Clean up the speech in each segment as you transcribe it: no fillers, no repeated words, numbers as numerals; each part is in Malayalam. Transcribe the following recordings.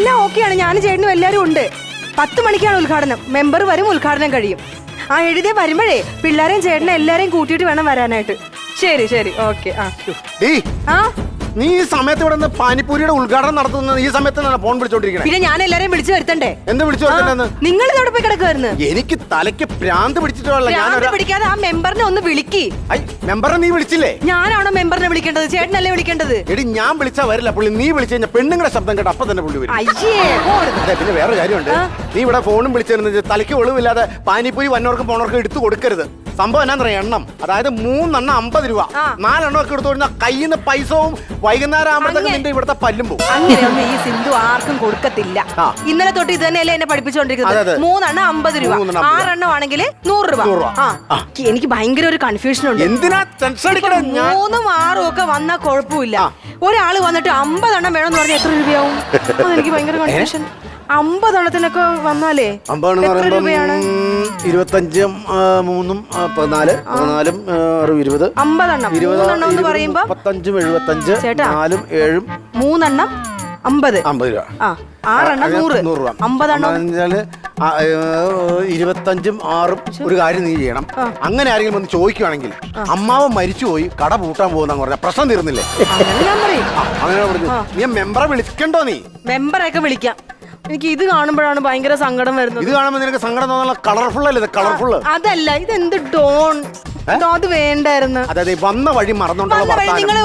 എല്ലാം ഓക്കെയാണ്. ഞാനും ചേട്ടനും എല്ലാരും ഉണ്ട്. 10 മണിക്കാണ് ഉദ്ഘാടനം. മെമ്പർ വരും, ഉദ്ഘാടനം കഴിയും. ആ എഴുതിയ വരുമ്പോഴേ പിള്ളേരെയും ചേട്ടനെ എല്ലാരെയും കൂട്ടിയിട്ട് വേണം വരാനായിട്ട്. ശരി ശരി ഓക്കെ. ആ നീ ഈ സമയത്ത് ഇവിടെ നിന്ന് പാനിപ്പൂരിയുടെ ഉദ്ഘാടനം നടത്തുന്നത് ഈ സമയത്ത് ഫോൺ വിളിച്ചോണ്ടിരിക്കണേ. പിന്നെ ഞാൻ എല്ലാരെയും വിളിച്ചു വരുത്തണ്ടേ? എന്ത് വിളിച്ചു വരുത്തണ്ടെന്ന്? നിങ്ങൾ ഇതോടെ പോയി കിടക്കുവായിരുന്നു. എനിക്ക് തലയ്ക്ക് ഭ്രാന്ത് പിടിച്ചിട്ടുള്ള പിടിക്കാതെ ആ മെമ്പറിനെ ഒന്ന് വിളിക്കി. മെമ്പറെ നീ വിളിച്ചില്ലേ? ഞാനാണോ മെമ്പറിനെ വിളിക്കേണ്ടത്? ചേട്ടനല്ലേ വിളിക്കേണ്ടത്? എടി ഞാൻ വിളിച്ചാ വരില്ല പുള്ളി. നീ വിളിച്ചു കഴിഞ്ഞാൽ പെണ്ണുങ്ങളുടെ ശബ്ദം കേട്ട് അപ്പൊ തന്നെ പുള്ളി വരും. അതെ, പിന്നെ വേറെ കാര്യമുണ്ട്. നീ ഇവിടെ ഫോണും വിളിച്ചിരുന്നത് തലയ്ക്ക് ഒളിവില്ലാതെ പാനിപ്പൂരി വന്നവർക്കും പോണവർക്കും എടുത്തു കൊടുക്കരുത്. സംഭവം എന്നാ എണ്ണം, അതായത് 3 എണ്ണം 50 രൂപ, 4 എണ്ണം ഒക്കെ എടുത്തു കഴിഞ്ഞാൽ കയ്യിൽ നിന്ന് പൈസവും വൈകുന്നേരം ആകുമ്പോഴത്തേക്കും നിന്റെ ഇവിടുത്തെ പല്ലും പോകും. അങ്ങനെയൊന്നും ഈ സിന്ധു ആർക്കും കൊടുക്കത്തില്ല. ഇന്നലെ തൊട്ട് ഇത് തന്നെയല്ലേ എന്നെ പഠിപ്പിച്ചുകൊണ്ടിരിക്കുന്നത്. 3 എണ്ണം 50 രൂപ, 6 എണ്ണം ആണെങ്കിൽ 100 രൂപ. എനിക്ക് ഭയങ്കര ഒരു കൺഫ്യൂഷൻ ഉണ്ട്. എന്തിനാ ടെൻഷൻ അടിക്കണേ? 3ഉം 6ഉം ഒക്കെ വന്നാൽ കുഴപ്പമില്ല. ഒരാള് വന്നിട്ട് 50 എണ്ണം വേണമെന്ന് പറഞ്ഞാൽ എത്ര രൂപയാവും? അതെനിക്ക് ഭയങ്കര കൺഫ്യൂഷൻ. 50 എണ്ണത്തിനൊക്കെ വന്നാലേ എത്ര രൂപയാണ്? 25 3 14 14 20 50 എണ്ണം. 3 എണ്ണം എന്ന് പറയുമ്പോ 35 75 4 7 3 എണ്ണം 50 രൂപ. 6 എണ്ണം 100 രൂപ. 50 എണ്ണം 25ഉം 6ഉം. ഒരു കാര്യം നീ ചെയ്യണം. അങ്ങനെ ആരെങ്കിലും വന്ന് ചോദിക്കുവാണെങ്കിൽ അമ്മാവൻ മരിച്ചുപോയി കട പൂട്ടാൻ പോകുന്ന പറഞ്ഞ പ്രശ്നം തീർന്നില്ലേ? ഞാൻ പറയും. അങ്ങനെ പറഞ്ഞു. നീ മെമ്പറെ വിളിക്കണ്ടോ? നീ മെമ്പറൊക്കെ വിളിക്കാം. എനിക്ക് ഇത് കാണുമ്പോഴാണ് ഭയങ്കര സങ്കടം വരുന്നത്. ഇത് കാണുമ്പോൾ നിനക്ക് സങ്കടം തോന്നാനുള്ള കളർഫുൾ അല്ലേ? കളർഫുൾ അതല്ല, ഇതെന്ത് ഡോൺ. അത് വേണ്ടായിരുന്നു. അതെ, വന്ന വഴി മറന്നോണ്ടുള്ള. നിങ്ങള്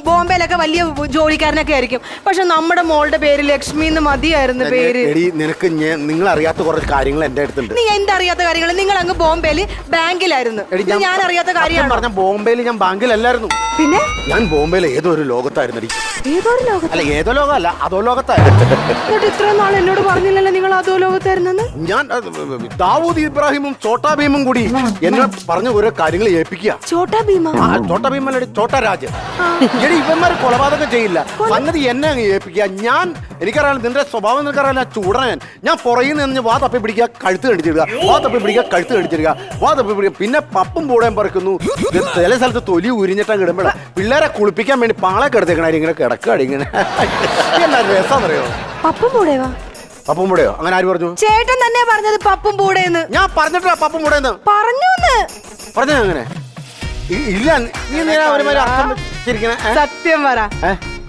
ബോംബെയിലൊക്കെ വലിയ ജോലിക്കാരനൊക്കെ ആയിരിക്കും, പക്ഷെ നമ്മുടെ മോളുടെ പേര് ലക്ഷ്മി എന്ന് മതിയായിരുന്നു പേര്. നിനക്ക് നിങ്ങൾ അറിയാത്ത കുറച്ച് കാര്യങ്ങൾ എന്റെ അടുത്തുണ്ട്. നീ എന്തറിയാത്ത കാര്യങ്ങൾ? നിങ്ങൾ അങ്ങ് ബോംബെയില് ബാങ്കിലായിരുന്നു. ഞാൻ അറിയാത്ത കാര്യമാണ് പറഞ്ഞ. ബോംബെയിൽ ഞാൻ ബാങ്കിലല്ലായിരുന്നു. പിന്നെ ഞാൻ ബോംബെയിലെ ഏതോ ഒരു ലോകത്തായിരുന്നു. ഏതൊരു ലോകത്ത്? അല്ല, ഏതോ ലോകമല്ല, അതോ ലോകത്തായിരുന്നു. ഇത്രയും നാൾ എന്നോട് പറഞ്ഞില്ലല്ലോ നിങ്ങൾ അതോ ലോകത്തായിരുന്നെന്ന്. ഞാൻ ദാവൂദ് ഇബ്രാഹിമും ചോട്ടാ ഭീമും കൂടി എന്നെ പറഞ്ഞ ഓരോ കാര്യങ്ങൾ ഏൽപ്പിക്കുക. ചോട്ടാ ഭീമ? ചോട്ടാ ഭീമല്ല, ചോട്ടാ രാജ്. ഇവന്മാര് കൊലപാതകം ചെയ്യില്ല, സംഗതി എന്നെ അങ്ങ് ഏൽപ്പിക്കുക. എനിക്കറിയാം നിന്റെ സ്വഭാവം, നിനക്കറിയാം. ചൂടൻ ഞാൻ പുറകിൽ നിന്ന് വാ തപ്പി പിടിക്കുക, കഴുത്ത് കടിച്ചിടുക, വാ തപ്പി പിടിക്കുക, കഴുത്ത് കടിച്ചിടുക, വാ തപ്പി പിടിക്കുക. പിന്നെ പപ്പും പൂടയും പറിക്കുന്നു. ചില സ്ഥലത്ത് തൊലി ഉരിഞ്ഞിട്ടാ കിടുമ്പോൾ പിള്ളേരെ കുളിപ്പിക്കാൻ വേണ്ടി പാളെ കിടത്തേക്കണ ഇങ്ങനെ കിടക്കാടി ഇങ്ങനെ. എന്നാ രസം അറിയോ? പപ്പും പൂടയോ? പപ്പും പൂടയോ? അങ്ങനെ ആര് പറഞ്ഞു? ചേട്ടൻ തന്നെ പറഞ്ഞത് പപ്പും പൂടേന്ന്. ഞാൻ പറഞ്ഞിട്ടില്ല പപ്പും പൂടേന്ന്. പറഞ്ഞു അങ്ങനെ ഇല്ല. നീ നേരെ ഒരുമാതിരി അർത്ഥം വെച്ചിരിക്കണേ. സത്യം പറ,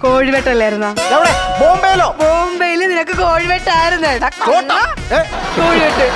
കോഴിവെട്ടല്ലായിരുന്നോ? ബോംബെയിലോ? ബോംബെയില് നിനക്ക് കോഴിവെട്ടായിരുന്നു. കോഴിവെട്ട്